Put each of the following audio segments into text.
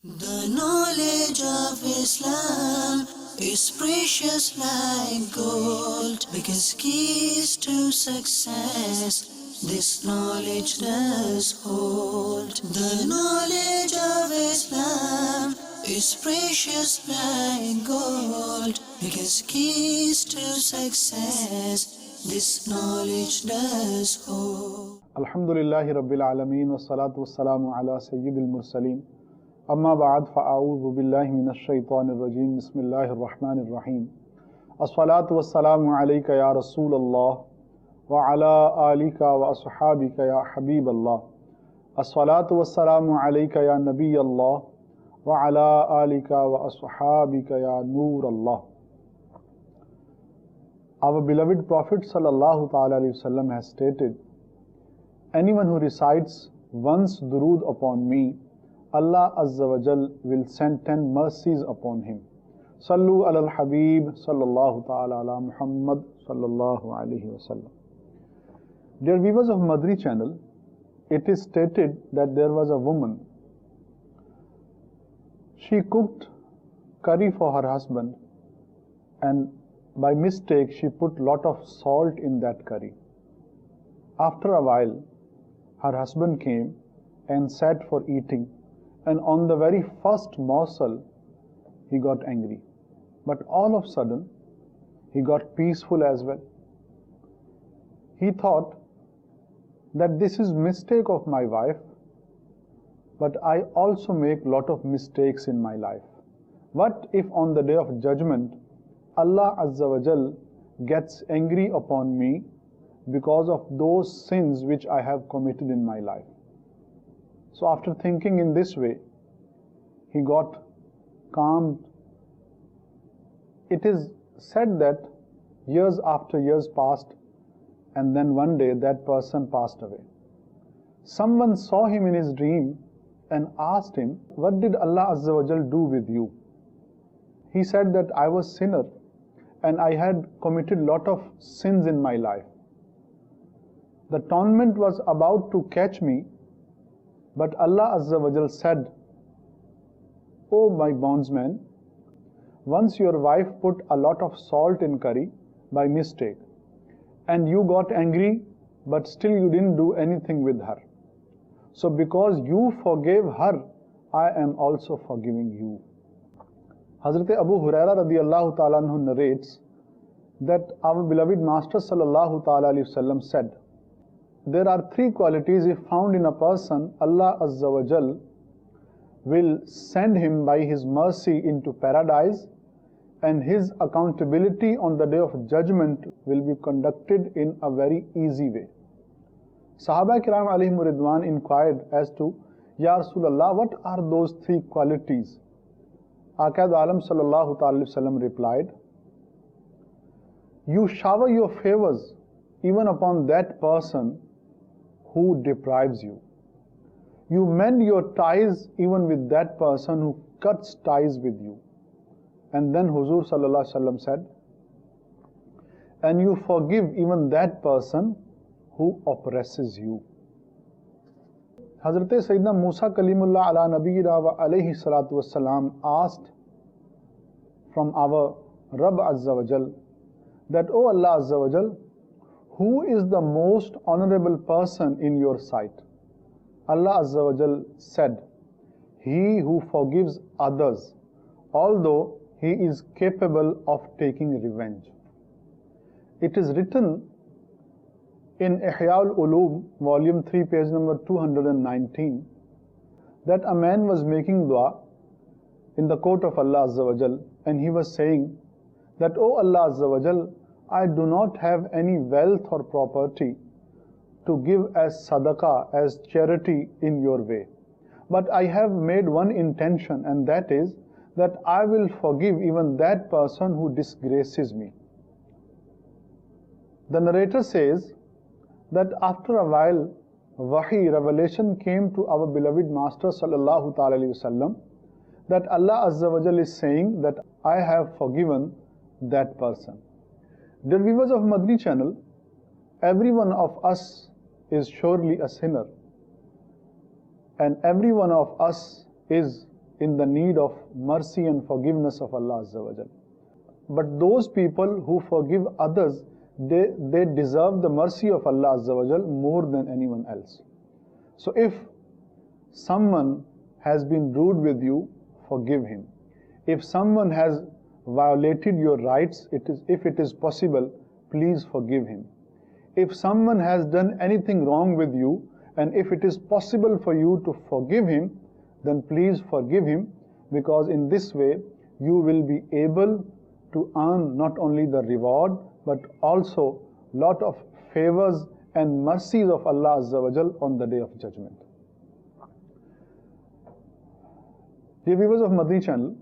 The knowledge of Islam is precious like gold, because keys to success this knowledge does hold. The knowledge of Islam is precious like gold, because keys to success this knowledge does hold. Alhamdulillahi Rabbil Alameen wa salatu wa salamu ala Sayyidil Mursaleen. Amma ba'd fa'a'udhu billahi minash shaitanir rajim. Bismillahir Rahmanir Rahim. As-salatu wa salamu alayka ya Rasulallah wa ala alika wa ashabika ya Habiballah. As-salatu wa salamu alayka ya Nabiyallah wa ala alika wa ashabika ya Noorallah. Our beloved Prophet sallallahu ta'ala alayhi wa sallam has stated, anyone who recites once durood upon me, Allah Azza wa Jal will send 10 mercies upon him. Sallu ala al-Habib sallallahu ta'ala ala Muhammad sallallahu alayhi wa sallam. Dear viewers of Madani Channel, it is stated that there was a woman. She cooked curry for her husband, and by mistake she put lot of salt in that curry. After a while, her husband came and sat for eating, and on the very first morsel, he got angry. But all of a sudden, he got peaceful as well. He thought that this is mistake of my wife, but I also make lot of mistakes in my life. What if on the day of judgment, Allah Azza wa Jal gets angry upon me because of those sins which I have committed in my life? So after thinking in this way, he got calmed. It is said that years after years passed, and then one day that person passed away. Someone saw him in his dream and asked him, what did Allah Azza wa Jal do with you? He said that I was sinner and I had committed lot of sins in my life. The torment was about to catch me, but Allah Azza wa Jal said, "O my bondsman, once your wife put a lot of salt in curry by mistake, and you got angry, but still you didn't do anything with her. So because you forgave her, I am also forgiving you." Hazrat Abu Huraira radiyallahu ta'ala anhu narrates that our beloved Master sallallahu ta'ala alayhi wasallam said, there are 3 qualities if found in a person, Allah Azza wa Jal will send him by His mercy into paradise, and his accountability on the day of judgment will be conducted in a very easy way. Sahaba Kiram alayhim ridwan inquired as to, Ya Rasulallah, what are those 3 qualities? Aqaid Alam sallallahu ta'ala alayhi wasallam replied, you shower your favors even upon that person who deprives you. You mend your ties even with that person who cuts ties with you. And then Huzur sallallahu alaihi wasallam said, and you forgive even that person who oppresses you. Hazrat Sayyidina Musa Kalimullah ala Nabiyina wa alayhi salatu wassalam asked from our Rabb Azza wa Jal that, O Allah Azza wa Jal, who is the most honorable person in your sight? Allah Azza wa Jal said, he who forgives others, although he is capable of taking revenge. It is written in Ihya al-Ulum, volume 3, page number 219, that a man was making dua in the court of Allah Azza wa Jal, and he was saying that, O Allah Azza wa Jal, I do not have any wealth or property to give as sadaqah, as charity in your way. But I have made one intention, and that is that I will forgive even that person who disgraces me. The narrator says that after a while, wahi, revelation came to our beloved Master sallallahu ta'ala alayhi wasallam that Allah Azza wa Jal is saying that I have forgiven that person. Dear viewers of Madani Channel, every one of us is surely a sinner, and every one of us is in the need of mercy and forgiveness of Allah Azza wa Jal. But those people who forgive others, they deserve the mercy of Allah Azza wa Jal more than anyone else. So if someone has been rude with you, forgive him. If someone has violated your rights, if it is possible, please forgive him. If someone has done anything wrong with you, and if it is possible for you to forgive him, then please forgive him, because in this way you will be able to earn not only the reward but also lot of favors and mercies of Allah Azza wa Jal on the Day of Judgment. Dear viewers of Madani Channel,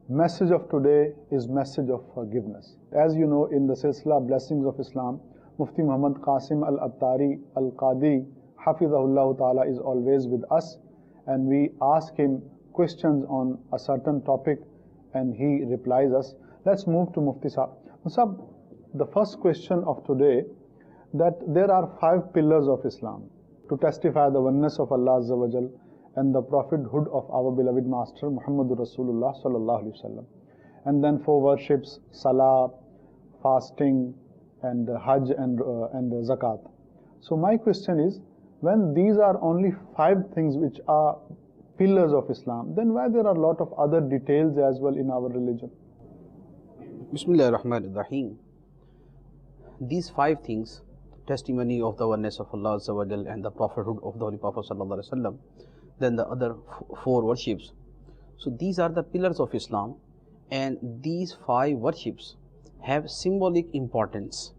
message of today is message of forgiveness. As you know, in the Silsila Blessings of Islam, Mufti Muhammad Qasim Al-Attari Al-Qadi Hafizahullah Ta'ala is always with us, and we ask him questions on a certain topic and he replies us. Let's move to Mufti Sahib. Sahib, the first question of today, that there are 5 pillars of Islam to testify the oneness of Allah Azza wa Jal and the prophethood of our beloved Master Muhammadur Rasulullah Sallallahu Alaihi Wasallam. And then 4 worships, Salah, fasting, and Hajj and Zakat. So my question is, when these are only 5 things which are pillars of Islam, then why there are a lot of other details as well in our religion? Bismillah ar-Rahman ar-Rahim. These 5 things, testimony of the oneness of Allah Azza wa Jal and the prophethood of the Holy Prophet Sallallahu Alaihi Wasallam, then the other 4 worships. So these are the pillars of Islam, and these 5 worships have symbolic importance.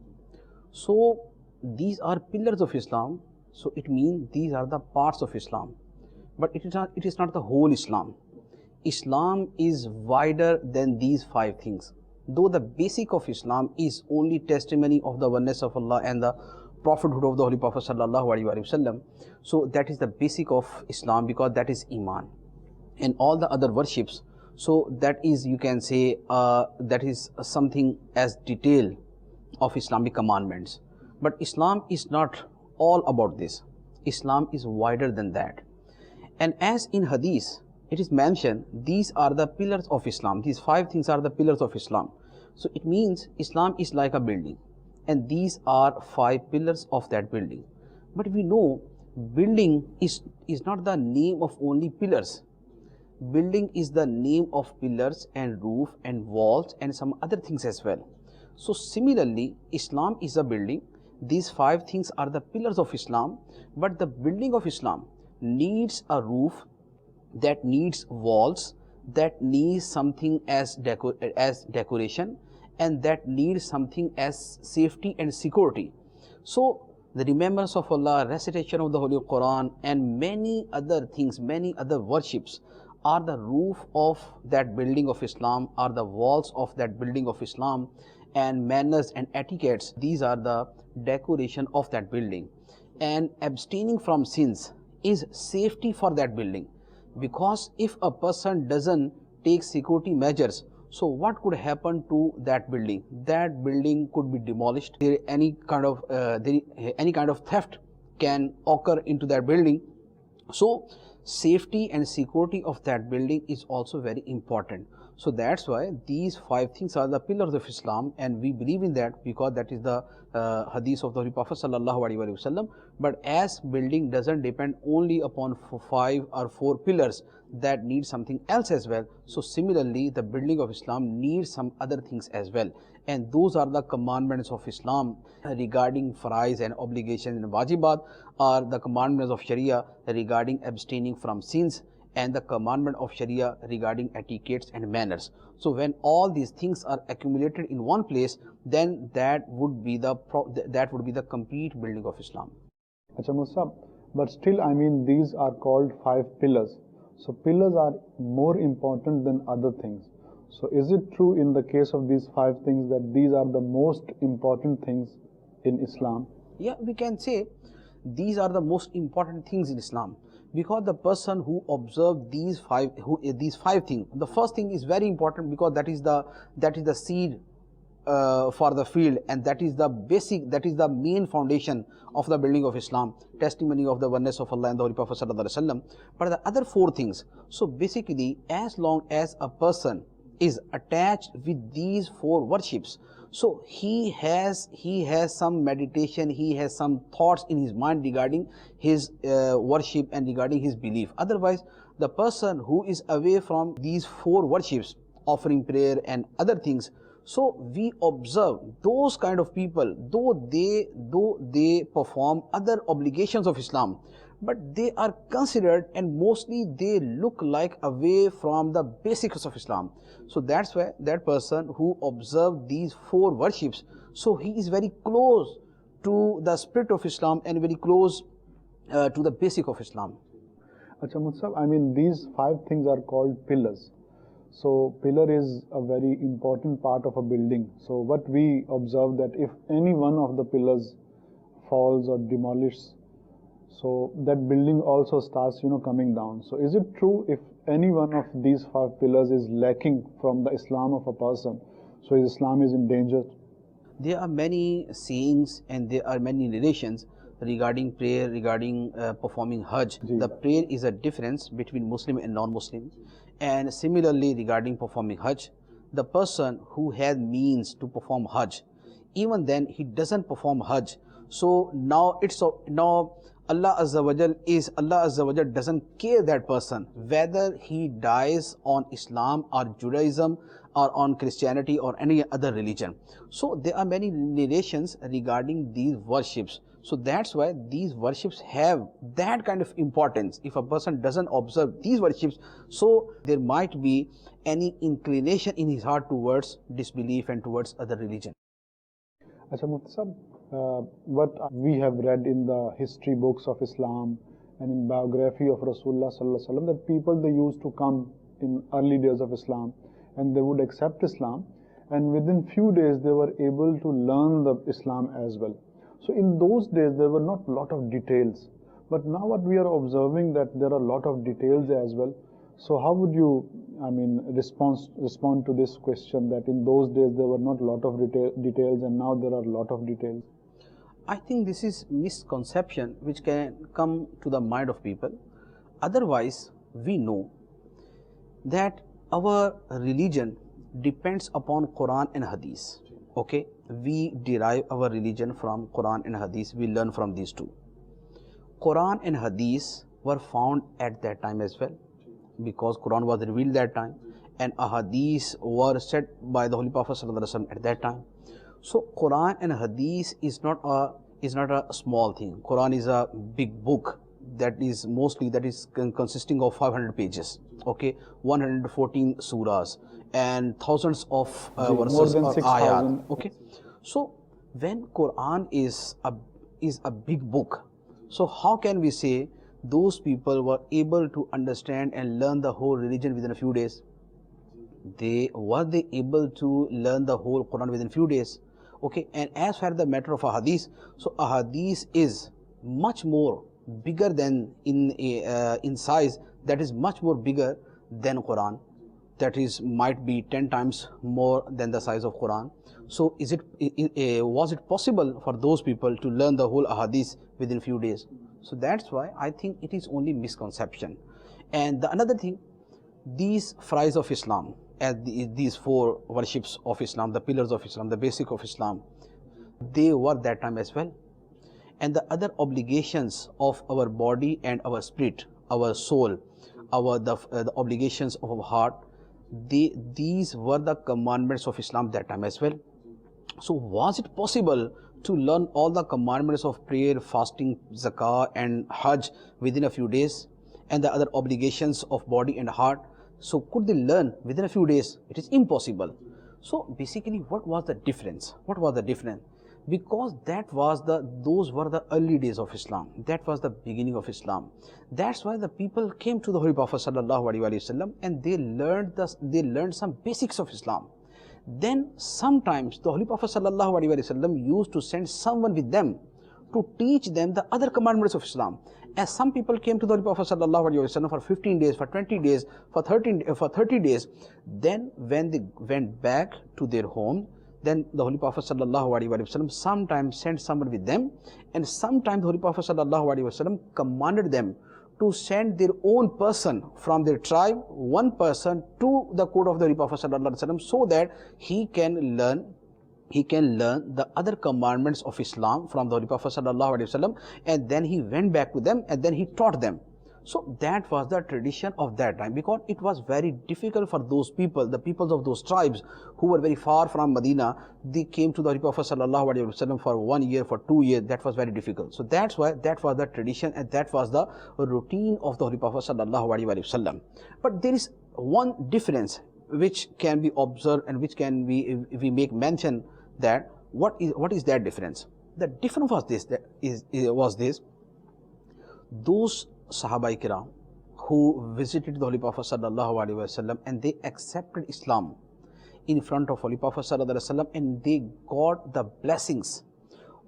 So these are pillars of Islam, so it means these are the parts of Islam. But it is not the whole Islam. Islam is wider than these 5 things. Though the basic of Islam is only testimony of the oneness of Allah and the prophethood of the Holy Prophet Sallallahu Alaihi Wasallam, so that is the basic of Islam, because that is Iman. And all the other worships, so that is, you can say, that is something as detail of Islamic commandments. But Islam is not all about this. Islam is wider than that. And as in Hadith, it is mentioned, these are the pillars of Islam. These 5 things are the pillars of Islam. So it means Islam is like a building, and these are 5 pillars of that building. But we know building is not the name of only pillars. Building is the name of pillars and roof and walls and some other things as well. So similarly, Islam is a building. These 5 things are the pillars of Islam, but the building of Islam needs a roof, that needs walls, that needs something as decoration, and that needs something as safety and security. So the remembrance of Allah, recitation of the Holy Quran, and many other things, many other worships are the roof of that building of Islam, are the walls of that building of Islam, and manners and etiquettes, these are the decoration of that building. And abstaining from sins is safety for that building, because if a person doesn't take security measures, so what could happen to that building? That building could be demolished. Any kind of theft can occur into that building. So safety and security of that building is also very important. So that's why these 5 things are the pillars of Islam, and we believe in that because that is the hadith of the Holy Prophet Sallallahu Alaihi Wasallam. But as building doesn't depend only upon 5 or 4 pillars, that needs something else as well. So similarly, the building of Islam needs some other things as well, and those are the commandments of Islam regarding farais and obligations and wajibat, are the commandments of Sharia regarding abstaining from sins, and the commandment of Sharia regarding etiquettes and manners. So when all these things are accumulated in one place, then that would be the complete building of Islam. Acha Musab, but still, I mean, these are called 5 pillars. So pillars are more important than other things. So is it true in the case of these 5 things that these are the most important things in Islam? Yeah, we can say these are the most important things in Islam, because the person who observes these 5 things, the first thing is very important, because that is the seed for the field, and that is the basic, that is the main foundation of the building of Islam, testimony of the oneness of Allah and the Holy Prophet sallallahu alaihi wasallam. But the other four things, so basically as long as a person is attached with these four worships, so he has some meditation, he has some thoughts in his mind regarding his worship and regarding his belief. Otherwise, the person who is away from these four worships, offering prayer and other things, so we observe those kind of people, though they perform other obligations of Islam, but they are considered, and mostly they look like away from the basics of Islam. So that's why that person who observe these four worships, so he is very close to the spirit of Islam and very close to the basic of Islam. Acha Mutsab, I mean, these five things are called pillars. So pillar is a very important part of a building. So what we observe, that if any one of the pillars falls or demolishes, so that building also starts, coming down. So is it true, if any one of these five pillars is lacking from the Islam of a person, so his Islam is in danger? There are many sayings and there are many narrations regarding prayer, regarding performing Hajj. The prayer is a difference between Muslim and non-Muslim. And similarly regarding performing Hajj, the person who has means to perform Hajj, even then he doesn't perform Hajj. So now Allah Azza wa Jal doesn't care that person whether he dies on Islam or Judaism or on Christianity or any other religion. So there are many narrations regarding these worships. So that's why these worships have that kind of importance. If a person doesn't observe these worships, so there might be any inclination in his heart towards disbelief and towards other religion. Acha Mufti Sahab, what we have read in the history books of Islam and in biography of Rasulullah sallallahu alaihi wasallam, that people, they used to come in early days of Islam and they would accept Islam, and within few days they were able to learn the Islam as well. So in those days there were not a lot of details, but now what we are observing, that there are a lot of details as well. So how would you, respond to this question, that in those days there were not a lot of details and now there are a lot of details? I think this is misconception which can come to the mind of people. Otherwise, we know that our religion depends upon Quran and Hadith. Okay, we derive our religion from Quran and Hadith. We learn from these two. Quran and Hadith were found at that time as well, because Quran was revealed that time, and Hadith were said by the Holy Prophet sallallahu alaihi wasallam at that time. So Quran and Hadith is not a small thing. Quran is a big book that is consisting of 500 pages. Okay, 114 surahs and thousands of verses or ayat. Okay, so when Quran is a big book, so how can we say those people were able to understand and learn the whole religion within a few days? Were they able to learn the whole Quran within a few days? Okay, and as far as the matter of a hadith, so a hadith is much more bigger than in size, that is much more bigger than Quran, that is might be 10 times more than the size of Quran. So was it possible for those people to learn the whole hadith within few days? So that's why I think it is only misconception. And the another thing, these phrases of Islam, as these four worships of Islam, the pillars of Islam, the basic of Islam, they were that time as well. And the other obligations of our body and our spirit, our soul, the obligations of our heart, these were the commandments of Islam that time as well. So was it possible to learn all the commandments of prayer, fasting, zakah and Hajj within a few days, and the other obligations of body and heart? So could they learn within a few days? It is impossible. So basically, what was the difference? What was the difference? Because those were the early days of Islam. That was the beginning of Islam. That's why the people came to the Holy Prophet sallallahu alaihi wasallam and they learned some basics of Islam. Then sometimes the Holy Prophet sallallahu alaihi wasallam used to send someone with them to teach them the other commandments of Islam. As some people came to the Holy Prophet sallallahu alaihi wasallam for 15 days, for 20 days, for 30 days, then when they went back to their home, then the Holy Prophet sallallahu alaihi wasallam sometimes sent someone with them, and sometimes the Holy Prophet sallallahu alaihi wasallam commanded them to send their own person from their tribe, one person to the court of the Holy Prophet sallallahu alaihi wasallam, so that he can learn the other commandments of Islam from the Holy Prophet sallallahu alaihi wasallam, and then he went back to them and then he taught them. So that was the tradition of that time, because it was very difficult for those people, the peoples of those tribes who were very far from Medina. They came to the Holy Prophet sallallahu alaihi wasallam for 1 year, for 2 years. That was very difficult. So that's why that was the tradition and that was the routine of the Holy Prophet sallallahu alaihi wasallam. But there is one difference which can be observed and which can be, if we make mention, that what is that difference? The difference was this: those Sahaba Kiram who visited the Holy Prophet sallallahu alaihi wasallam and they accepted Islam in front of Holy Prophet sallallahu alaihi wasallam, and they got the blessings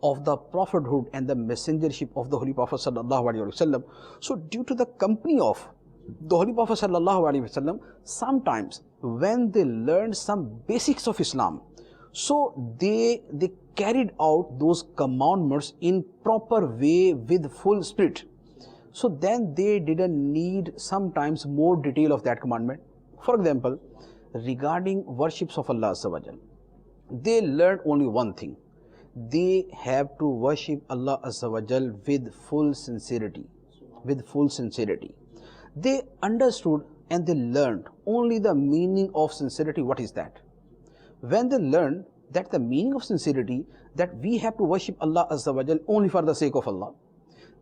of the prophethood and the messengership of the Holy Prophet sallallahu alaihi wasallam. So due to the company of the Holy Prophet sallallahu alaihi wasallam, sometimes when they learned some basics of Islam, so they carried out those commandments in proper way with full spirit. So then they didn't need sometimes more detail of that commandment. For example, regarding worships of Allah Azza wa Jal, they learned only one thing: they have to worship Allah Azza wa Jal with full sincerity. With full sincerity, they understood and they learned only the meaning of sincerity. What is that? When they learned that the meaning of sincerity, that we have to worship Allah Azza wa Jal only for the sake of Allah,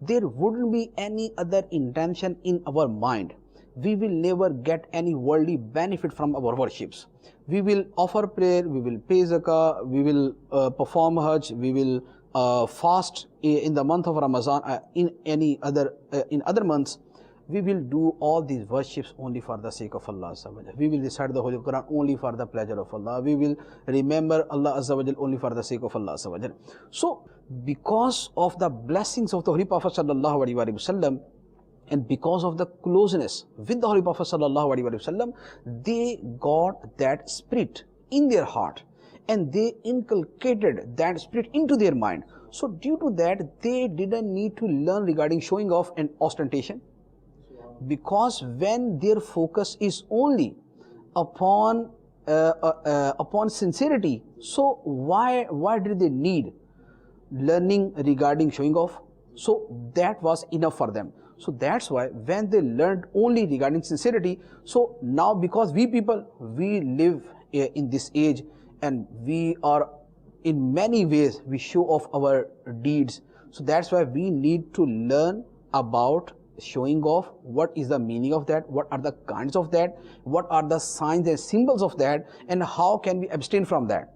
there wouldn't be any other intention in our mind. We will never get any worldly benefit from our worships. We will offer prayer, we will pay zakah, we will perform hajj, we will fast in the month of Ramadan, in other months. We will do all these worships only for the sake of Allah Azza wa Jal. We will recite the Holy Quran only for the pleasure of Allah. We will remember Allah Azza wa Jal only for the sake of Allah Azza wa Jal. So because of the blessings of the Holy Prophet sallallahu alaihi wasallam, and because of the closeness with the Holy Prophet sallallahu alaihi wasallam, they got that spirit in their heart and they inculcated that spirit into their mind. So due to that, they didn't need to learn regarding showing off and ostentation, because when their focus is only upon sincerity, so why did they need learning regarding showing off? So that was enough for them. So that's why when they learned only regarding sincerity, so now because we people, we live in this age and we are in many ways we show off our deeds. So that's why we need to learn about showing off. What is the meaning of that? What are the kinds of that? What are the signs and symbols of that? And how can we abstain from that?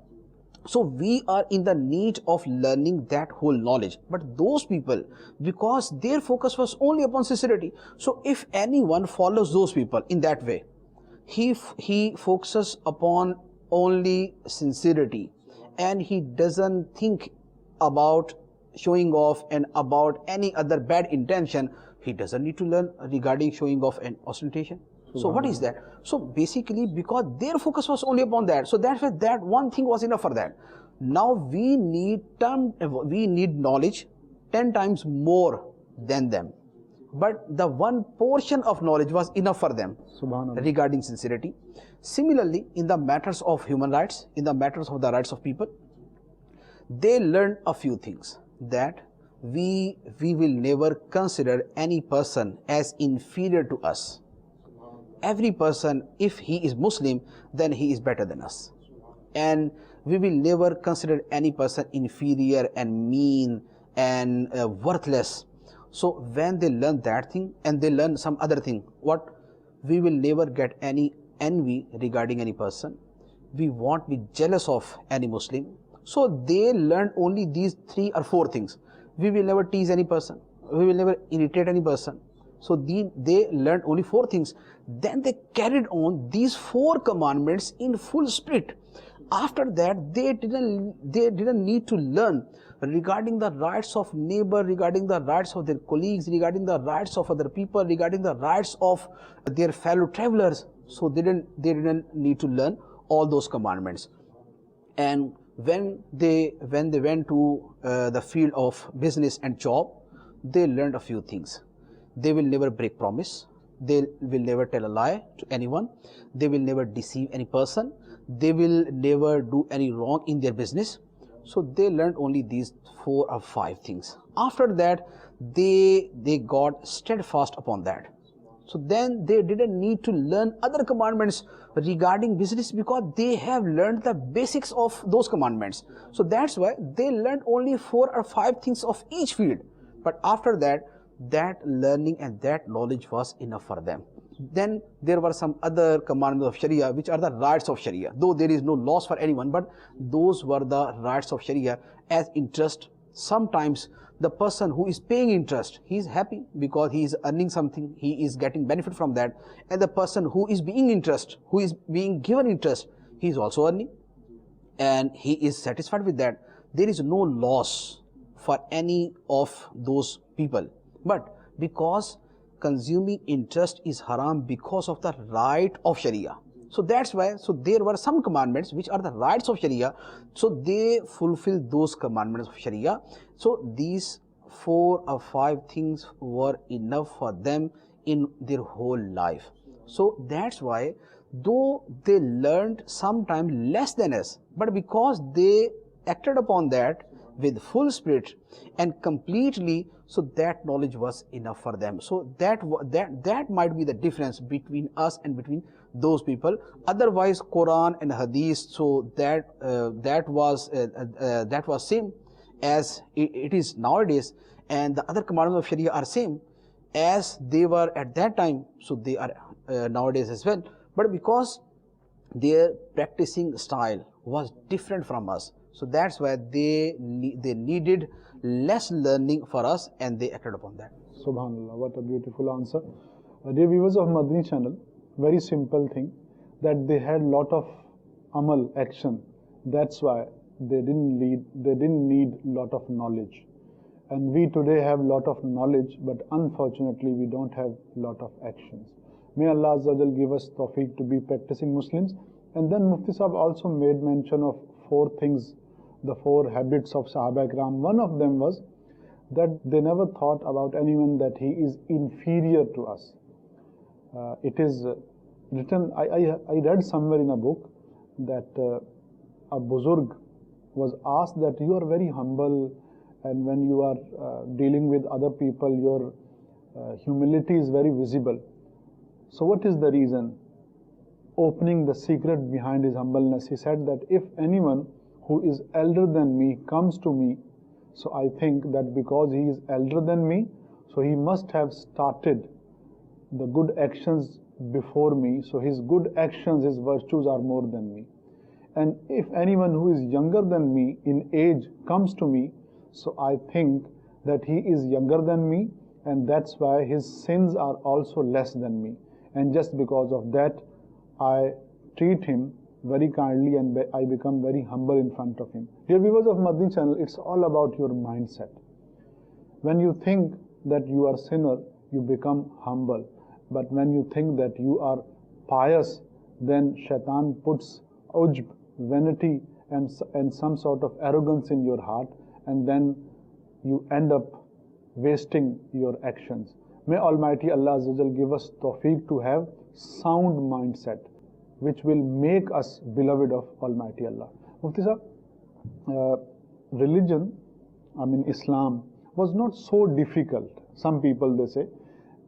So we are in the need of learning that whole knowledge. But those people, because their focus was only upon sincerity, so if anyone follows those people in that way, he focuses upon only sincerity and he doesn't think about showing off and about any other bad intention, he doesn't need to learn regarding showing off and ostentation. So what is that? So basically, because their focus was only upon that, so that's why that one thing was enough for that. Now we need knowledge 10 times more than them, but the one portion of knowledge was enough for them regarding sincerity. Similarly, in the matters of human rights, in the matters of the rights of people, they learned a few things, that we will never consider any person as inferior to us. Every person, if he is Muslim, then he is better than us. And we will never consider any person inferior and mean and worthless. So when they learn that thing and they learn some other thing, what? We will never get any envy regarding any person. We won't be jealous of any Muslim. So they learned only these 3 or 4 things. We will never tease any person. We will never irritate any person. So they learned only 4 things. Then they carried on these 4 commandments in full spirit. After that, they didn't need to learn regarding the rights of neighbor, regarding the rights of their colleagues, regarding the rights of other people, regarding the rights of their fellow travelers. So they didn't need to learn all those commandments. And when they went to the field of business and job, they learned a few things. They will never break promise, they will never tell a lie to anyone, they will never deceive any person, they will never do any wrong in their business. So they learned only these 4 or 5 things. After that, they got steadfast upon that. So then they didn't need to learn other commandments regarding business, because they have learned the basics of those commandments. So that's why they learned only 4 or 5 things of each field. But after that, that learning and that knowledge was enough for them. Then there were some other commandments of Sharia, which are the rights of Sharia. Though there is no loss for anyone, but those were the rights of Sharia, as interest. Sometimes the person who is paying interest, he is happy because he is earning something, he is getting benefit from that. And the person who is being interest, who is being given interest, he is also earning and he is satisfied with that. There is no loss for any of those people. But because consuming interest is haram because of the right of Sharia, so that's why, so there were some commandments which are the rights of Sharia, so they fulfill those commandments of Sharia. So these 4 or 5 things were enough for them in their whole life. So that's why, though they learned sometime less than us, but because they acted upon that with full spirit and completely, so that knowledge was enough for them. So that might be the difference between us and between those people. Otherwise, Quran and Hadith, so that was same as it is nowadays, and the other commandments of Sharia are same as they were at that time, so they are nowadays as well. But because their practicing style was different from us, so that's why they needed less learning for us, and they acted upon that. Subhanallah, what a beautiful answer. Dear viewers of Madani Channel, very simple thing, that they had lot of amal, action. That's why they didn't need lot of knowledge. And we today have lot of knowledge, but unfortunately we don't have lot of actions. May Allah Azza wa Jal give us tawfiq to be practicing Muslims. And then Mufti Sahab also made mention of 4 things, the 4 habits of Sahaba Ikram. One of them was that they never thought about anyone that he is inferior to us. It is written, I read somewhere in a book that a Buzurg was asked that you are very humble, and when you are dealing with other people, your humility is very visible. So what is the reason? Opening the secret behind his humbleness, he said that if anyone who is elder than me comes to me, so I think that because he is elder than me, so he must have started the good actions before me, so his good actions, his virtues are more than me. And if anyone who is younger than me in age comes to me, so I think that he is younger than me, and that's why his sins are also less than me. And just because of that, I treat him very kindly and I become very humble in front of him. Dear viewers of Madani Channel, it's all about your mindset. When you think that you are sinner, you become humble. But when you think that you are pious, then shaitan puts ujb, vanity, and some sort of arrogance in your heart, and then you end up wasting your actions. May Almighty Allah Azza wa Jal give us tawfiq to have sound mindset, which will make us beloved of Almighty Allah. Mufti Sahab, religion, Islam, was not so difficult. Some people, they say,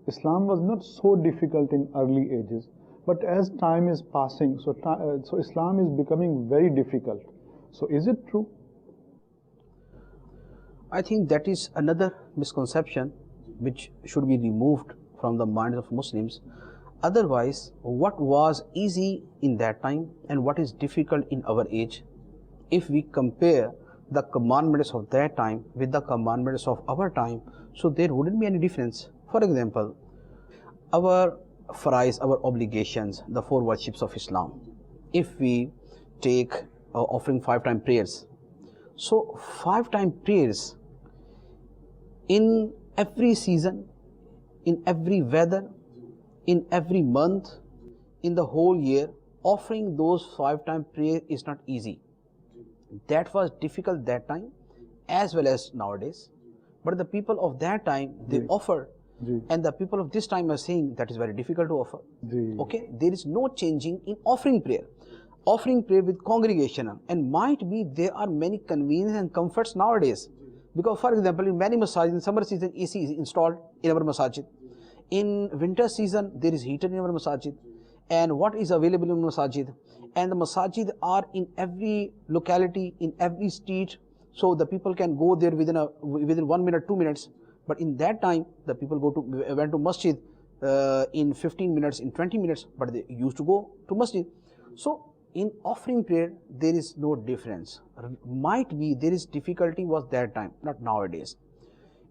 Islam was not so difficult in early ages, but as time is passing, so Islam is becoming very difficult. So is it true? I think that is another misconception which should be removed from the minds of Muslims. Otherwise, what was easy in that time and what is difficult in our age, if we compare the commandments of that time with the commandments of our time, so there wouldn't be any difference. For example, our farais, our obligations, the 4 worships of Islam, if we take offering 5-time prayers, so 5-time prayers in every season, in every weather, in every month, in the whole year, offering those 5-time prayers is not easy. That was difficult that time as well as nowadays. But the people of that time, they offered, and the people of this time are saying that is very difficult to offer. Okay, there is no changing in offering prayer. Offering prayer with congregation, and might be there are many convenience and comforts nowadays. Because for example, in many masajid, in summer season AC is installed in our masajid. In winter season there is heater in our masajid. And what is available in masajid? And the masajid are in every locality, in every street. So the people can go there within 1 minute, 2 minutes. But in that time, the people went to masjid in 15 minutes, in 20 minutes. But they used to go to masjid. So in offering prayer, there is no difference. Might be there is difficulty was that time, not nowadays.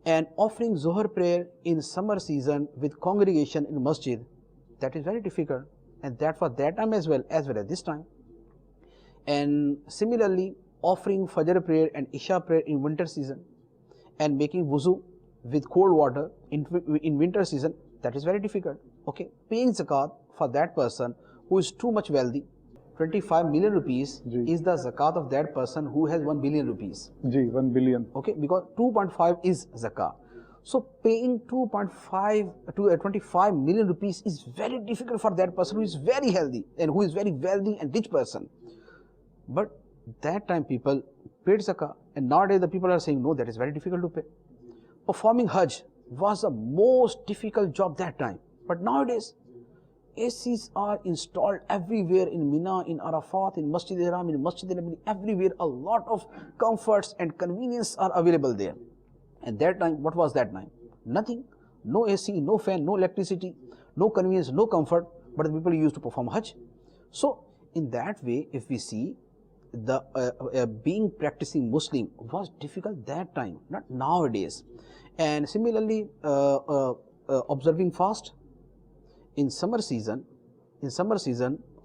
And offering Zuhr prayer in summer season with congregation in masjid, that is very difficult. And that was that time as well as this time. And similarly, offering Fajr prayer and Isha prayer in winter season and making wuzu with cold water in winter season, that is very difficult. Okay, paying zakat for that person who is too much wealthy, 25 million rupees is the zakat of that person who has 1 billion rupees. 1 billion. Okay, because 2.5 is zakat. So paying 2.5 to 25 million rupees is very difficult for that person who is very healthy and who is very wealthy and rich person. But that time people paid zakah, and nowadays the people are saying no, that is very difficult to pay. Performing Hajj was the most difficult job that time. But nowadays ACs are installed everywhere in Mina, in Arafat, in Masjid al-Haram, in Masjid al-Nabi, everywhere. A lot of comforts and convenience are available there. And that time, what was that time? Nothing. No AC, no fan, no electricity, no convenience, no comfort. But the people used to perform Hajj. So in that way, if we see, the being practicing Muslim was difficult that time, not nowadays. And similarly, observing fast in summer season,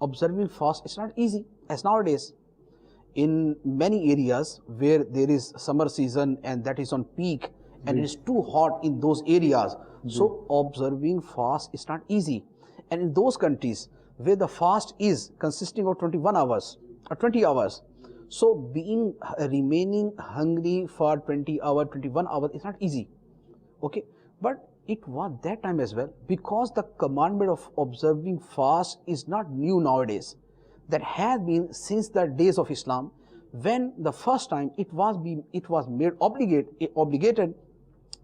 observing fast is not easy as nowadays. In many areas where there is summer season and that is on peak and it is too hot in those areas, so observing fast is not easy. And in those countries where the fast is consisting of 21 hours or 20 hours, so remaining hungry for 20 hours, 21 hours is not easy. Okay, but it was that time as well, because the commandment of observing fast is not new nowadays. That has been since the days of Islam, when the first time it was made obligated.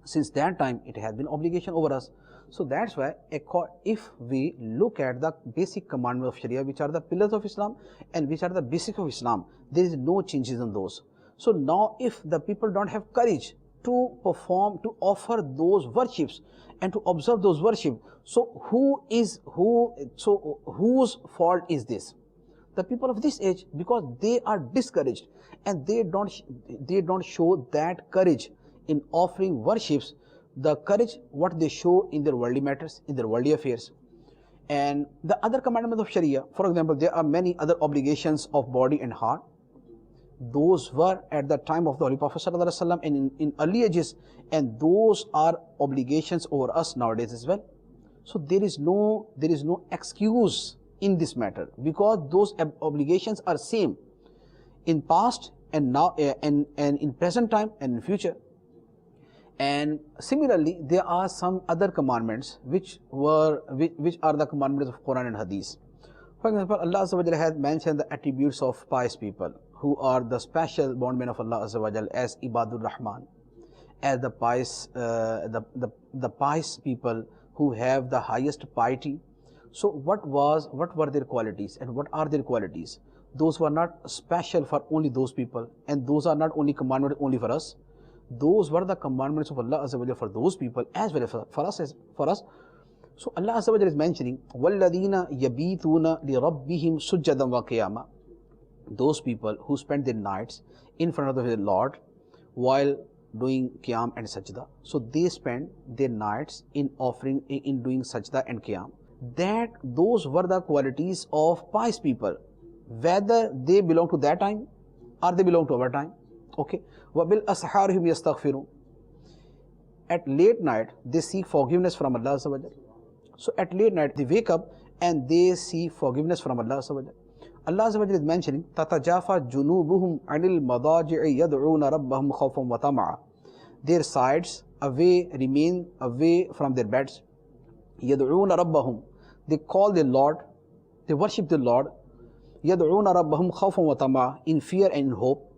Since that time it has been obligation over us. So that's why if we look at the basic commandments of Sharia, which are the pillars of Islam and which are the basics of Islam, there is no changes in those. So now if the people don't have courage to perform, to offer those worships and to observe those worship, so whose fault is this? The people of this age, because they are discouraged and they don't show that courage in offering worships, the courage what they show in their worldly matters, in their worldly affairs. And the other commandments of Sharia, for example, there are many other obligations of body and heart. Those were at the time of the Holy Prophet ﷺ and in early ages, and those are obligations over us nowadays as well. So there is no excuse in this matter, because those obligations are same in past and now and in present time and in future. And similarly, there are some other commandments which are the commandments of Quran and Hadith. For example, Allah Azza wa Jalla has mentioned the attributes of pious people who are the special bondmen of Allah Azza wa Jalla as Ibadur Rahman, as the pious the pious people who have the highest piety. So what were their qualities and what are their qualities? Those were not special for only those people, and those are not only commandments only for us. Those were the commandments of Allah Azza wa Jalla for those people as well as for us. So Allah Azza wa Jalla is mentioning وَالَّذِينَ يَبِيتُونَ لِرَبِّهِمْ سُجَّدًا وَقِيَامًا. Those people who spend their nights in front of their Lord while doing qiyam and sajda. So they spend their nights in doing sajda and qiyam. Those were the qualities of pious people, whether they belong to that time or they belong to our time. Okay. وَبِالْأَسْحَارِهِمْ يَسْتَغْفِرُونَ. At late night they seek forgiveness from Allah Azza wa Jalla. So at late night they wake up and they seek forgiveness from Allah Azza wa Jalla. Allah Azza wa Jalla is mentioning, تَتَجَافَى جُنُوبُهُمْ عَنِ الْمَضَاجِعِ يَدْعُونَ رَبَّهُمْ خَوْفًا وَطَمَعًا. Their sides remain away from their beds. يَدْعُونَ رَبَّهُمْ. They call their Lord, they worship the Lord. يَدْعُونَ رَبَّهُمْ خَوْفًا وَطَمَعًا, in fear and in hope.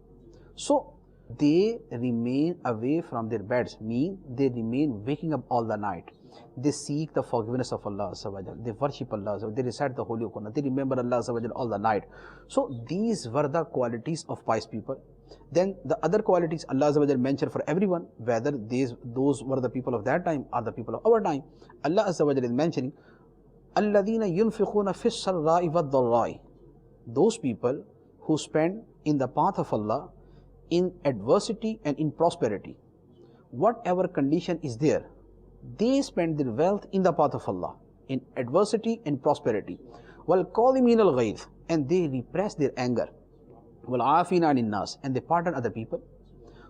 So they remain away from their beds, mean they remain waking up all the night. They seek the forgiveness of Allah Azza wa Jalla. They worship Allah Azza wa Jalla. They recite the Holy Quran. They remember Allah Azza wa Jalla all the night. So these were the qualities of pious people. Then the other qualities Allah Azza wa Jalla mentioned for everyone, whether those were the people of that time or the people of our time. Allah Azza wa Jalla is mentioning, الَّذِينَ يُنْفِقُونَ فِي السَّرَّاءِ وَالضَّرَّاءِ. Those people who spend in the path of Allah in adversity and in prosperity. Whatever condition is there, they spend their wealth in the path of Allah, in adversity and prosperity. وَالْقَاظِمِينَ الْغَيْظَ, and they repress their anger. وَالْعَافِينَ عَنِ النَّاسِ, and they pardon other people.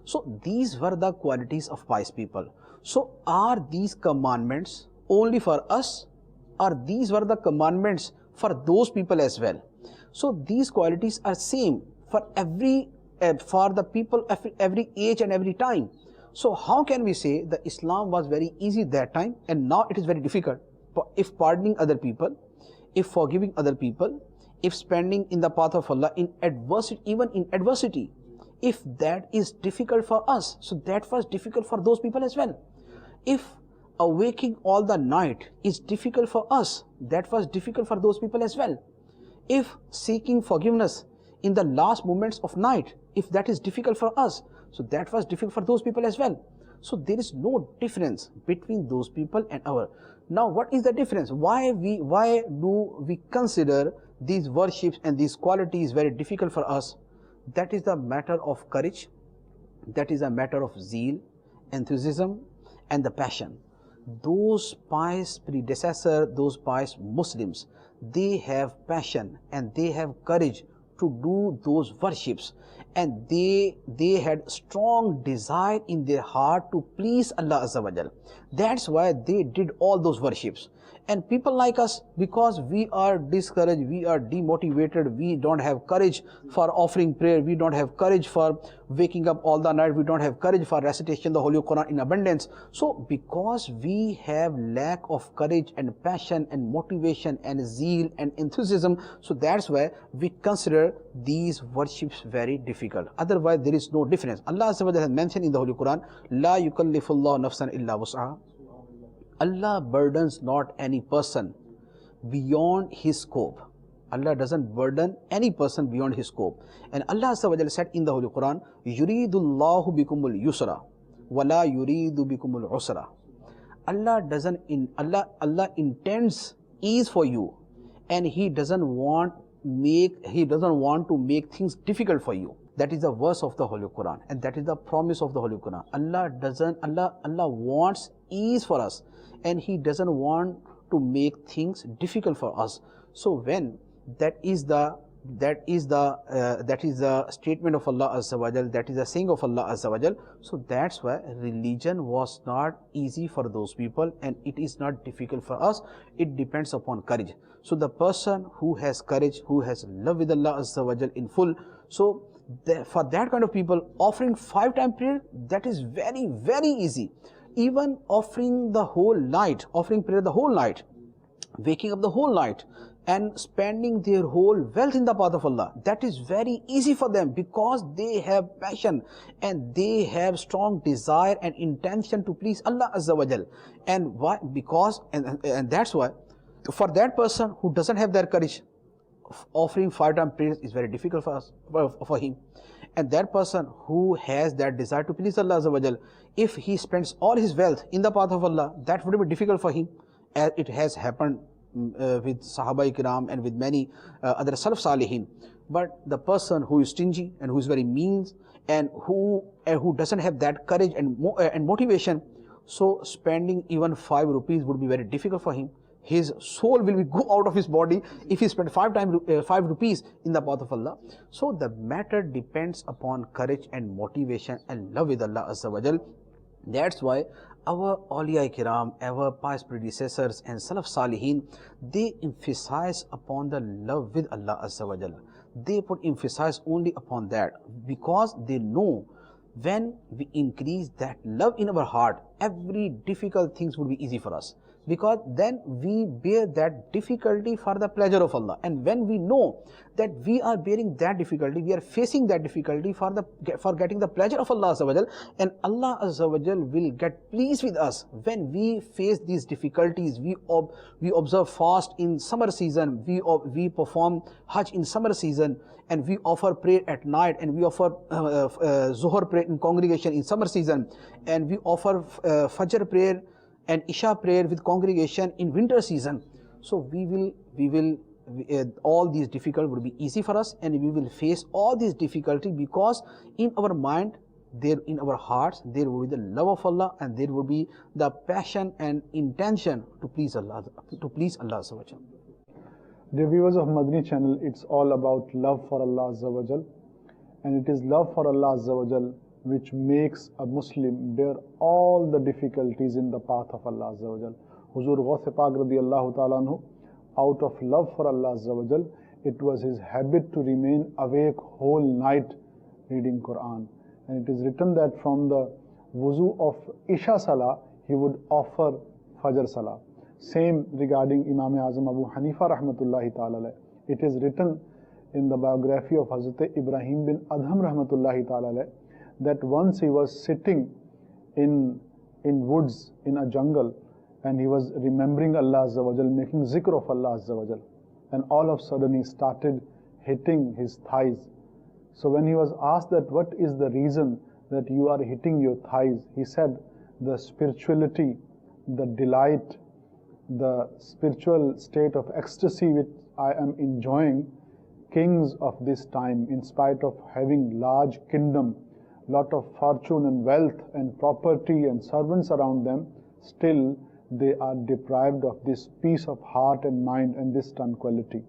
So these were the qualities of pious people. So are these commandments only for us, or these were the commandments for those people as well? So these qualities are same for for the people of every age and every time. So how can we say that Islam was very easy that time and now it is very difficult? If pardoning other people, if forgiving other people, if spending in the path of Allah in adversity, even in adversity, if that is difficult for us, so that was difficult for those people as well. If awaking all the night is difficult for us, that was difficult for those people as well. If seeking forgiveness in the last moments of night, if that is difficult for us, so that was difficult for those people as well. So there is no difference between those people and our. Now what is the difference? Why do we consider these worships and these qualities very difficult for us? That is the matter of courage, that is a matter of zeal, enthusiasm and the passion. Those pious predecessors, those pious Muslims, they have passion and they have courage to do those worships, and they had strong desire in their heart to please Allah Azza wa Jal. That's why they did all those worships. And people like us, because we are discouraged, we are demotivated, we don't have courage for offering prayer, we don't have courage for waking up all the night, we don't have courage for recitation of the Holy Quran in abundance. So because we have lack of courage and passion and motivation and zeal and enthusiasm, so that's why we consider these worships very difficult. Otherwise there is no difference. Allah Azza wa Jalla has mentioned in the Holy Quran, La yukallifullahu nafsan illa wus'aha. Allah burdens not any person beyond his scope. Allah doesn't burden any person beyond his scope. And Allah Azza wa Jalla said in the Holy Quran, Yuridullahu bikumul yusra wala yuridu bikumul usra. Allah intends ease for you, and He doesn't want to make things difficult for you. That is the verse of the Holy Quran, and that is the promise of the Holy Quran. Allah wants ease for us, and He doesn't want to make things difficult for us. So when that is the statement of Allah Azza wa Jal, that is the saying of Allah Azza wa Jal. So that's why religion was not easy for those people, and it is not difficult for us. It depends upon courage. So the person who has courage, who has love with Allah Azza wa Jal in full, so for that kind of people, offering 5-time prayer, that is very, very easy. Even offering the whole night, offering prayer the whole night, waking up the whole night, and spending their whole wealth in the path of Allah, that is very easy for them, because they have passion and they have strong desire and intention to please Allah Azza wa Jal. And why? Because and that's why for that person who doesn't have that courage, offering 5-time prayers is very difficult for him. And that person who has that desire to please Allah Azza wa Jal, if he spends all his wealth in the path of Allah, that would be difficult for him, as it has happened with Sahaba Ikram and with many other Salaf Salihin. But the person who is stingy and who is very mean and who doesn't have that courage and motivation, so spending even 5 rupees would be very difficult for him. His soul will go out of his body if he spent 5 rupees in the path of Allah. So the matter depends upon courage and motivation and love with Allah Azza wa Jal. That's why our awliya kiram, our pious predecessors and Salaf Salihin, they emphasize upon the love with Allah Azza wa Jalla. They put emphasis only upon that because they know when we increase that love in our heart, every difficult things would be easy for us, because then we bear that difficulty for the pleasure of Allah. And when we know that we are bearing that difficulty, we are facing that difficulty for getting the pleasure of Allah Azza wa Jal, and Allah Azza wa Jal will get pleased with us when we face these difficulties. We observe fast in summer season, we perform Hajj in summer season, and we offer prayer at night, and we offer Zuhr prayer in congregation in summer season, and we offer Fajr prayer and Isha prayer with congregation in winter season. So all these difficulties would be easy for us, and we will face all these difficulty because in our mind, there in our hearts, there will be the love of Allah, and there will be the passion and intention to please Allah Azza wa Jal. Dear viewers of Madani Channel, it's all about love for Allah Azza wa Jal, and it is love for Allah Azza wa Jal which makes a Muslim bear all the difficulties in the path of Allah Azza wa Jal. Huzur Ghaus Pak radiyallahu ta'ala anhu, out of love for Allah Azza wa Jal, it was his habit to remain awake whole night reading Quran. And it is written that from the wuzu of Isha Salah, he would offer Fajr Salah. Same regarding Imam Azam Abu Hanifa rahmatullahi ta'ala. It is written in the biography of Hazrat Ibrahim bin Adham rahmatullahi ta'ala that once he was sitting in woods, in a jungle, and he was remembering Allah Azza wa Jal, making zikr of Allah Azza wa Jal, and all of a sudden he started hitting his thighs. So when he was asked that what is the reason that you are hitting your thighs, he said, the spirituality, the delight, the spiritual state of ecstasy which I am enjoying, kings of this time, in spite of having large kingdom, lot of fortune and wealth and property and servants around them, still they are deprived of this peace of heart and mind and this tranquility.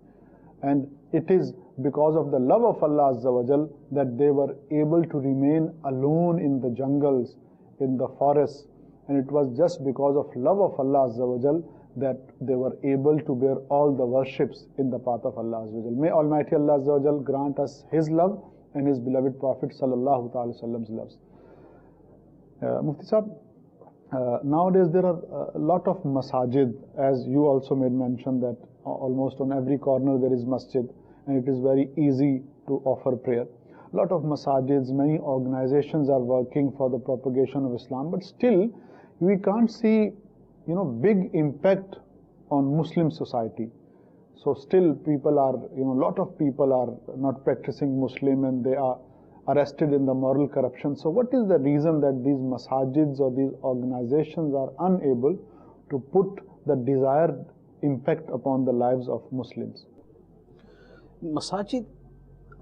And it is because of the love of Allah Azza wa Jal that they were able to remain alone in the jungles, in the forests, and it was just because of love of Allah Azza wa Jal that they were able to bear all the worships in the path of Allah Azza wa Jal. May Almighty Allah Azza wa Jal grant us His love and His beloved Prophet Sallallahu Ta'ala Sallam's loves. Mufti Sahib, nowadays there are a lot of masajid, as you also made mention that almost on every corner there is masjid, and it is very easy to offer prayer. A lot of masajids, many organizations are working for the propagation of Islam, but still we can't see, big impact on Muslim society. So still people are, lot of people are not practicing Muslim, and they are arrested in the moral corruption. So what is the reason that these masajids or these organizations are unable to put the desired impact upon the lives of Muslims? Masajid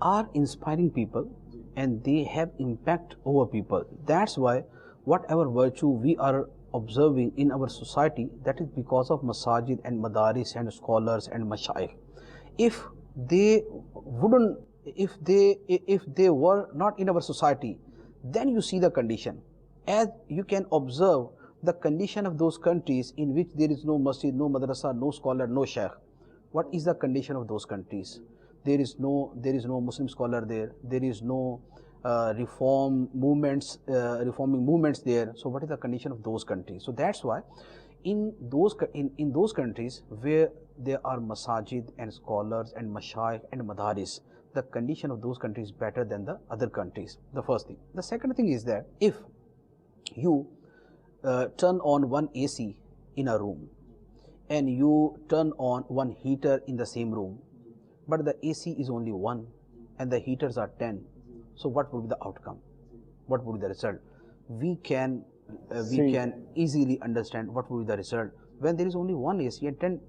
are inspiring people, and they have impact over people. That's why whatever virtue we are observing in our society, that is because of masajid and madaris and scholars and mashayikh. If they were not in our society, then you see the condition. As you can observe the condition of those countries in which there is no masjid, no madrasa, no scholar, no shaykh. What is the condition of those countries? There is no Muslim scholar there. There is no reforming movements there. So what is the condition of those countries? So that's why in those countries where there are masajid and scholars and mashayikh and madaris, the condition of those countries is better than the other countries. The first thing. The second thing is that if you turn on one AC in a room and you turn on one heater in the same room, but the AC is only one and the heaters are 10, so what would be the outcome? What would be the result? We can easily understand what would be the result when there is only one AC and 10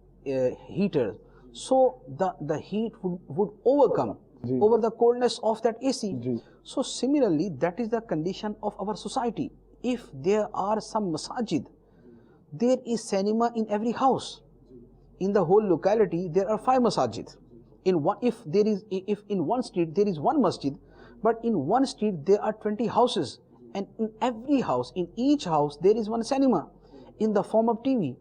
heaters. So the heat would overcome over the coldness of that AC. So similarly, that is the condition of our society. If there are some masajid, there is cinema in every house. In the whole locality, there are 5 masajid. If in one street there is one masjid, but in one street there are 20 houses, and in every house, in each house, there is one cinema in the form of TV.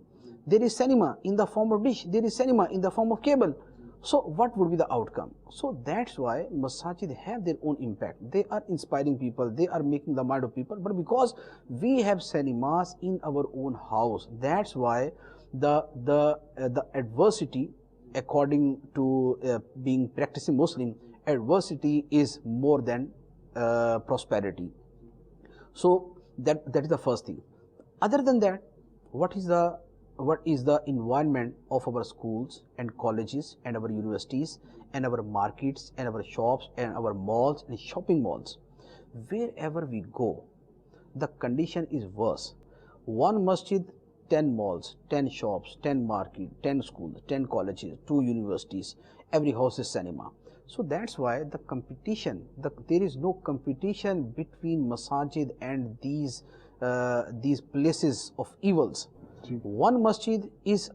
There is cinema in the form of dish. There is cinema in the form of cable. So what would be the outcome? So that's why masajid have their own impact. They are inspiring people. They are making the mind of people. But because we have cinemas in our own house, that's why the adversity, according to being practicing Muslim, adversity is more than prosperity. So that is the first thing. Other than that, what is the environment of our schools and colleges and our universities and our markets and our shops and our malls and shopping malls? Wherever we go, the condition is worse. One masjid, 10 malls, 10 shops, 10 market, 10 schools, 10 colleges, 2 universities, every house is cinema. So that's why the competition, there is no competition between masajid and these places of evils. One masjid is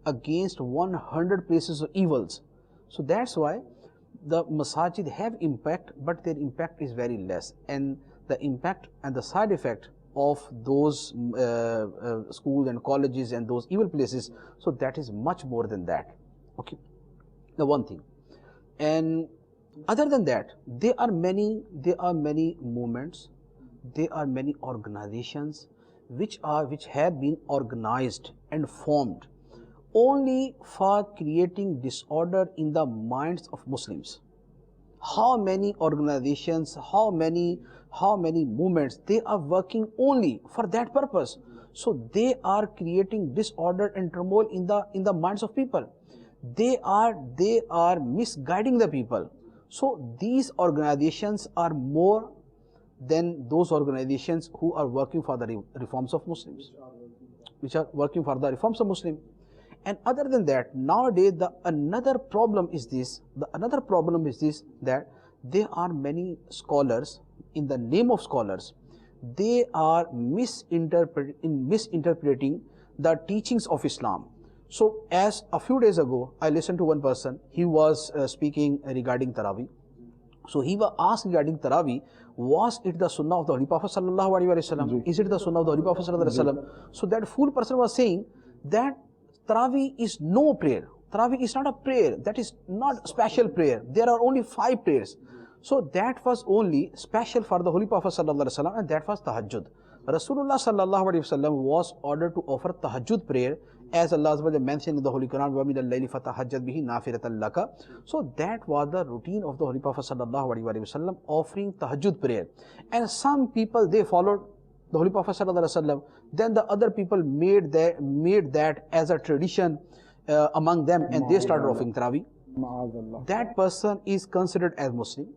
against 100 places of evils. So that's why the masajid have impact, but their impact is very less, and the impact and the side effect of those schools and colleges and those evil places, so that is much more than that. Okay, the one thing. And other than that, there are many movements, there are many organizations which have been organized and formed only for creating disorder in the minds of Muslims. How many organizations, how many movements, they are working only for that purpose. So they are creating disorder and turmoil in the minds of people. They are misguiding the people. So these organizations are more than those organizations who are working for the reforms of Muslims, which are working for the reforms of Muslims. And other than that, nowadays another problem is this that there are many scholars, in the name of scholars, they are misinterpreting the teachings of Islam. So as a few days ago, I listened to one person, he was speaking regarding Taraweeh. So he was asked regarding Taraweeh, was it the sunnah of the Holy Prophet sallallahu alaihi wasallam? Is it the sunnah of the Holy Prophet sallallahu alaihi wasallam? So that fool person was saying that Taraweeh is no prayer. Taraweeh is not a prayer. That is not special prayer. There are only 5 prayers. So that was only special for the Holy Prophet sallallahu alaihi wasallam, and that was tahajjud. Rasulullah sallallahu alaihi wasallam was ordered to offer tahajjud prayer, as Allah mentioned in the Holy Quran, وَمِنَ اللَّيْلِ فَتَهَجَّدْ بِهِ نَافِلَةً لَكَ. So that was the routine of the Holy Prophet sallallahu alaihi wasallam, offering tahajjud prayer. And some people, they followed the Holy Prophet sallallahu alaihi wasallam. Then the other people made that as a tradition among them, and they started offering Taraweeh. That person is considered as Muslim.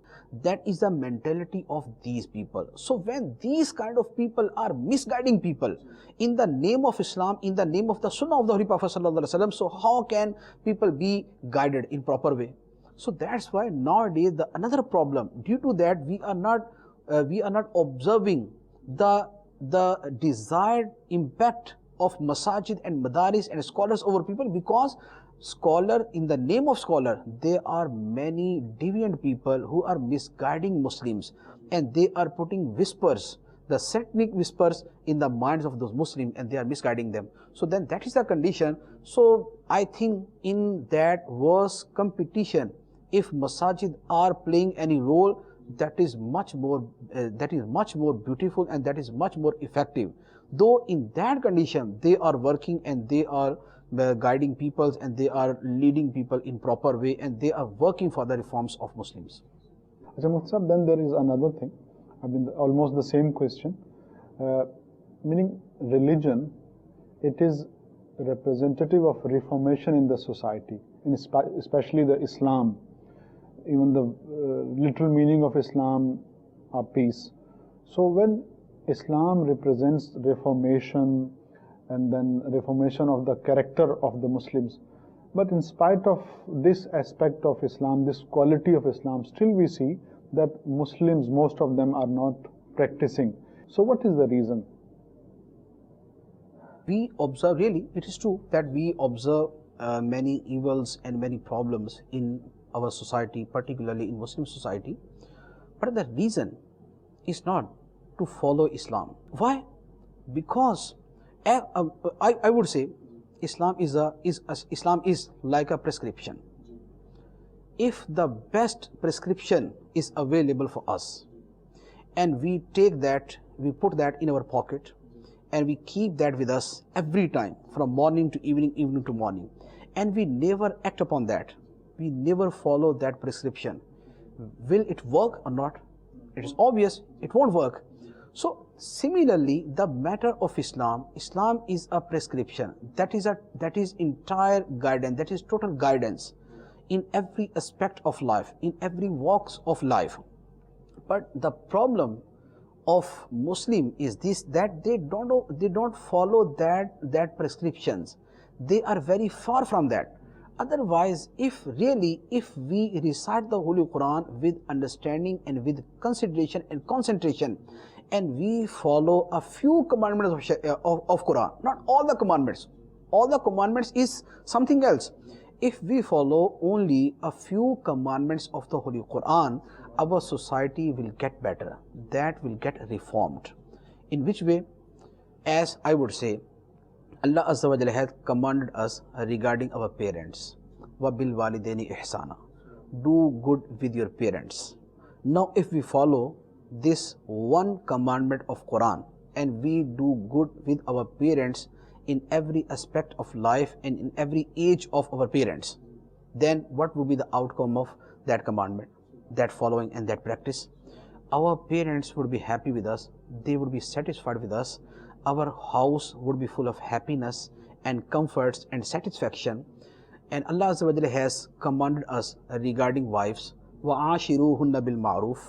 That is the mentality of these people. So when these kind of people are misguiding people in the name of Islam, in the name of the Sunnah of the Holy Prophet sallallahu alaihi wasallam, so how can people be guided in proper way? So that's why nowadays another problem, due to that we are not observing the desired impact of masajid and madaris and scholars over people, because scholar, in the name of scholar, there are many deviant people who are misguiding Muslims, and they are putting whispers, the satanic whispers, in the minds of those Muslims, and they are misguiding them. So then that is the condition. So I think in that worse competition, if masajid are playing any role, that is much more beautiful, and that is much more effective. Though in that condition they are working and they are guiding people and they are leading people in proper way, and they are working for the reforms of Muslims. Then there is another thing, I mean almost the same question, meaning religion, it is representative of reformation in the society, especially the Islam. Even the literal meaning of Islam are peace. So when Islam represents reformation, and then reformation of the character of the Muslims, but in spite of this aspect of Islam, this quality of Islam, still we see that Muslims, most of them, are not practicing. So what is the reason? We observe, really it is true that we observe many evils and many problems in our society, particularly in Muslim society. But the reason is not to follow Islam. Why? Because I would say Islam is like a prescription. If the best prescription is available for us, and we take that, we put that in our pocket, and we keep that with us every time, from morning to evening, evening to morning, and we never act upon that, we never follow that prescription, will it work or not? It is obvious it won't work. So similarly, the matter of Islam is a prescription. That is entire guidance, that is total guidance in every aspect of life, in every walks of life. But the problem of Muslim is this, that they don't follow that prescriptions. They are very far from that. Otherwise, if we recite the Holy Quran with understanding and with consideration and concentration, and we follow a few commandments of Quran, not all the commandments is something else. If we follow only a few commandments of the Holy Quran, our society will get better, that will get reformed. In which way? As I would say, Allah Azza wa Jalla has commanded us regarding our parents. وَبِالْ وَالِدَيْنِ إِحْسَانًا. Do good with your parents. Now if we follow this one commandment of Quran and we do good with our parents in every aspect of life and in every age of our parents, then what would be the outcome of that commandment, that following and that practice? Our parents would be happy with us, they would be satisfied with us, our house would be full of happiness and comforts and satisfaction. And Allah Azza wa Jalla has commanded us regarding wives, وَعَاشِرُوهُنَّ بِالْمَعْرُوفِ.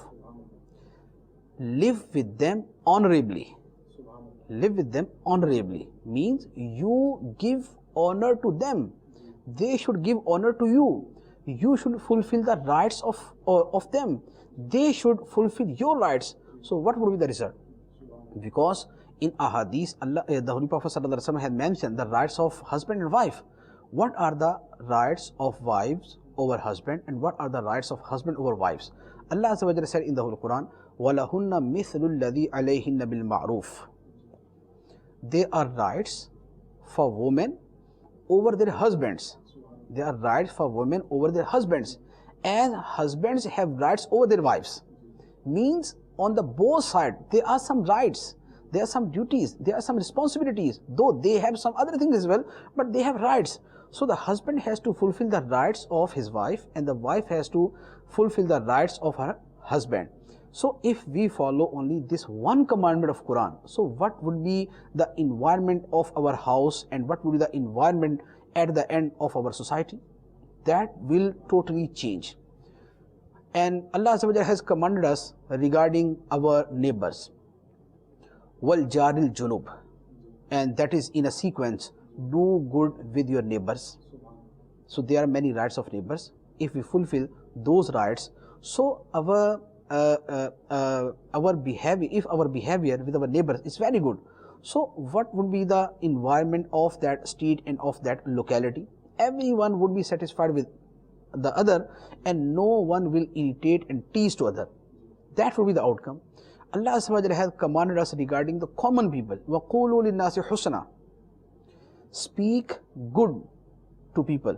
Live with them honorably. Live with them honorably means you give honor to them, they should give honor to you. You should fulfill the rights of them, they should fulfill your rights. So what would be the result? Because in Al-Hadith, the Holy Prophet ﷺ had mentioned the rights of husband and wife. What are the rights of wives over husband and what are the rights of husband over wives? Allah Azza wa Jalla said in the Holy Quran, وَلَهُنَّ مِثْلُ الَّذِي عَلَيْهِنَّ بِالْمَعْرُوفِ. There are rights for women over their husbands. There are rights for women over their husbands, and husbands have rights over their wives. Means on the both sides there are some rights, there are some duties, there are some responsibilities, though they have some other things as well, but they have rights. So the husband has to fulfill the rights of his wife and the wife has to fulfill the rights of her husband. So if we follow only this one commandment of Quran, so what would be the environment of our house and what would be the environment at the end of our society? That will totally change. And Allah Azza wa Jalla has commanded us regarding our neighbors, wal jaril junub, and that is in a sequence, do good with your neighbors. So there are many rights of neighbors. If we fulfill those rights, so our behavior, if our behavior with our neighbors is very good, so what would be the environment of that street and of that locality? Everyone would be satisfied with the other and no one will irritate and tease to other. That would be the outcome. Allah Subhanahu wa Ta'ala has commanded us regarding the common people, وَقُولُوا لِلنَّاسِ حُسْنًا. Speak good to people.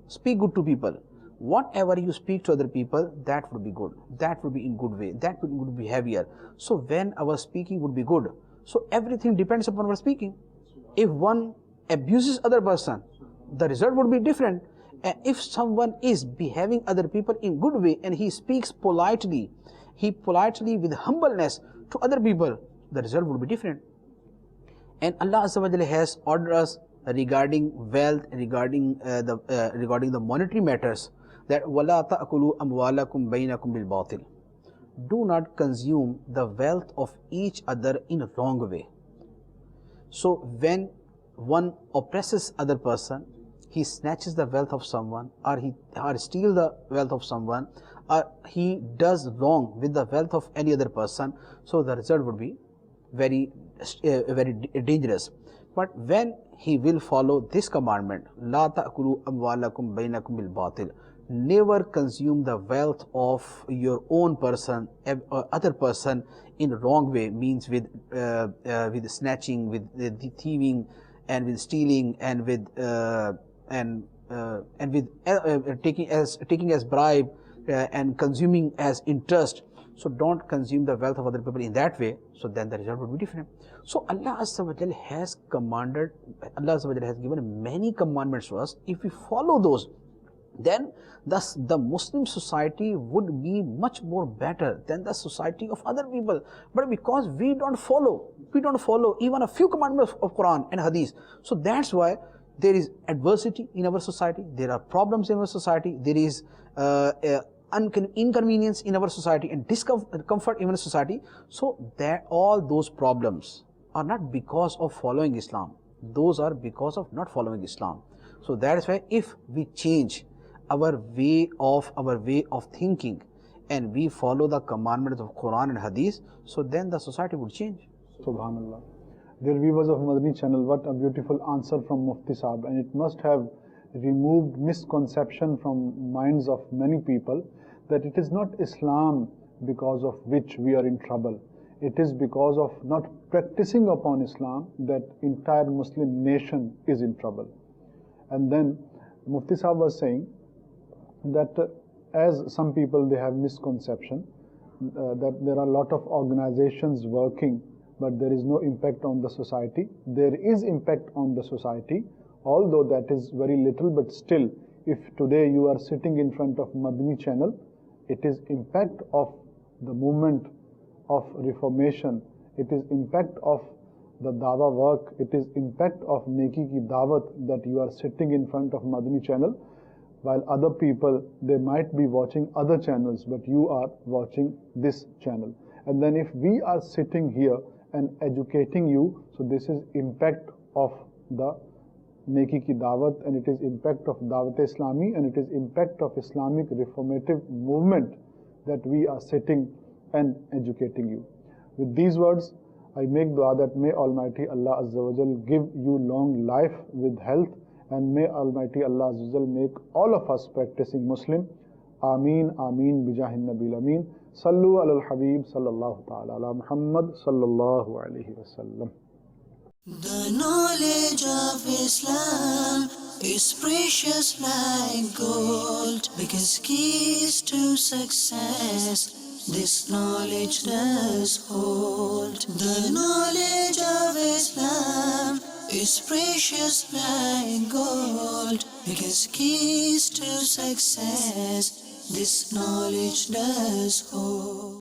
Speak good to people. Whatever you speak to other people, that would be good. That would be in good way. That would be good behavior. So when our speaking would be good, so everything depends upon our speaking. If one abuses other person, the result would be different. And if someone is behaving other people in good way and he speaks politely, he politely with humbleness to other people, the result would be different. And Allah Azza wa Jalla has ordered us regarding wealth, regarding the monetary matters, that وَلَا تَأْكُلُوا أَمْوَالَكُمْ بَيْنَكُمْ بِالْبَاطِلِ. Do not consume the wealth of each other in a wrong way. So when one oppresses other person, he snatches the wealth of someone, or steals the wealth of someone, or he does wrong with the wealth of any other person, so the result would be very dangerous. But when he will follow this commandment, La ta'kulu amwalakum bainakum bil batil, never consume the wealth of your own person or other person in a wrong way, means with snatching, with the thieving, and with stealing, and with taking as bribe and consuming as interest. So don't consume the wealth of other people in that way. So then the result would be different. So Allah Azza wa Jal has commanded, Allah Azza wa Jal has given many commandments to us. If we follow those, then thus the Muslim society would be much more better than the society of other people. But because we don't follow even a few commandments of Quran and Hadith, so that's why there is adversity in our society, there are problems in our society, there is inconvenience in our society and discomfort in our society. So that all those problems are not because of following Islam, those are because of not following Islam. So that is why if we change our way of thinking and we follow the commandments of Quran and Hadith, so then the society would change. Subhanallah. Dear viewers of Madani Channel, what a beautiful answer from Mufti Sahab, and it must have removed misconception from minds of many people that it is not Islam because of which we are in trouble. It is because of not practicing upon Islam that entire Muslim nation is in trouble. And then Mufti Sahab was saying that as some people, they have misconception that there are a lot of organizations working, but there is no impact on the society. There is impact on the society, although that is very little, but still, if today you are sitting in front of Madani Channel, it is impact of the movement of reformation, it is impact of the Dawah work, it is impact of Neki ki Dawat that you are sitting in front of Madani Channel, while other people, they might be watching other channels, but you are watching this channel. And then if we are sitting here and educating you, so this is impact of the Neki ki Dawat, and it is impact of Dawat Islami, and it is impact of Islamic reformative movement that we are sitting and educating you. With these words, I make dua that may Almighty Allah Azza wa Jal give you long life with health, and may Almighty Allah Azza wa Jal make all of us practicing Muslim. Ameen, Ameen, bijahin Nabil Ameen. Sallu ala al-Habib sallallahu ta'ala ala Muhammad sallallahu alayhi wa sallam. The knowledge of Islam is precious like gold, because keys to success this knowledge does hold. The knowledge of Islam is precious like gold, because keys to success this knowledge does hold.